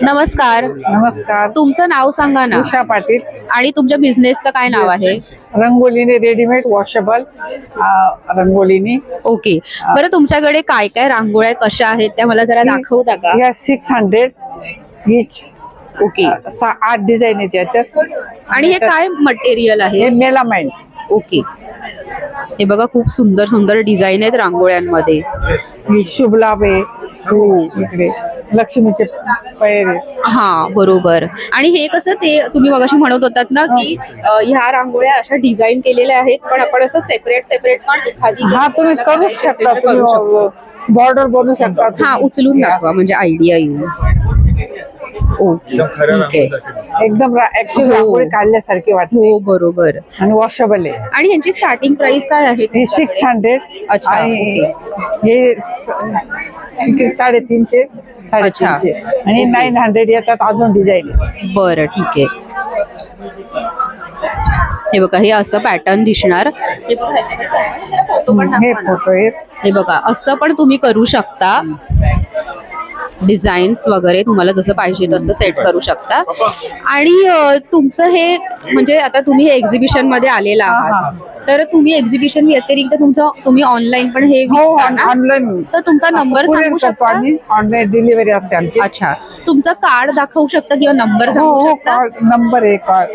नमस्कार. नमस्कार. तुमचं नाव सांगा ना उषा पाटील. आणि तुमच्या बिझनेसचं काय नाव आहे? रंगोलीने रेडीमेड वॉशेबल रंगोलीनी. ओके. बरं, तुमच्याकडे काय काय रांगोळ्या कशा आहेत त्या मला जरा दाखवता का? या 600 इच. ओके. 8 डिझाईन आहेत याच्यात. आणि हे काय मटेरियल आहे? हे मेलामाइन. ओके. हे बघा, खूप सुंदर सुंदर डिझाईन आहेत रांगोळ्यांमध्ये. ही शुभ लाभ आहे. हो. इकडे लक्ष्मीचे पैर आहे. हा, बरोबर. आणि हे कसं, ते तुम्ही मगाशी म्हणत होतात ना की ह्या रांगोळ्या अशा डिझाईन केलेल्या आहेत, पण आपण असं सेपरेट सेपरेट पण एखादी हा, तुम्ही करू शकता. बॉर्डर बनवू शकता. हा, उचलून दाखवा म्हणजे आयडिया येईल. ओके, ठीक आहे. एकदम ऍक्च्युअली हो. रांगोळी काढल्यासारखी वाटते. हो, बरोबर. आणि वॉशेबल आहे. आणि ह्यांची स्टार्टिंग प्राइस काय आहे? हे 600. अच्छा, आणि ओके. हे 350 350 आणि 900 याच्यात अजून डिझाईन. बरं, ठीक आहे. हे बघा, हे असं पॅटर्न दिसणार. हे बघा, ह्याच्याकडे फोटो पण हे दाखवा ना. फोटो आहेत. हे बघा, असं पण तुम्ही करू शकता. डिझाईन्स वगैरे तुम्हाला जसं पाहिजे तसं सेट करू शकता. आणि तुमचं हे म्हणजे आता तुम्ही हे एक्झिबिशन मध्ये आलेला आहात, तर तुम्ही एक्झिबिशन व्यतिरिक्त तुम्ही ऑनलाईन पण हे विकता ना? ऑनलाईन. तर तुमचा नंबर सांगू शकता? ऑनलाईन डिलिव्हरी असते आमची. अच्छा, तुमचं कार्ड दाखवू शकता किंवा नंबर सांगू शकता? नंबर आहे कार्ड.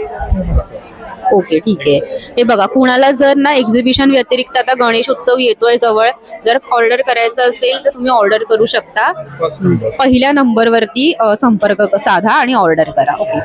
ओके, ठीक आहे. हे बघा, कुणाला जर ना एक्झिबिशन व्यतिरिक्त आता गणेश उत्सव येतोय जवळ, जर ऑर्डर करायचं असेल तर तुम्ही ऑर्डर करू शकता. पहिल्या नंबरवरती संपर्क साधा आणि ऑर्डर करा. ओके.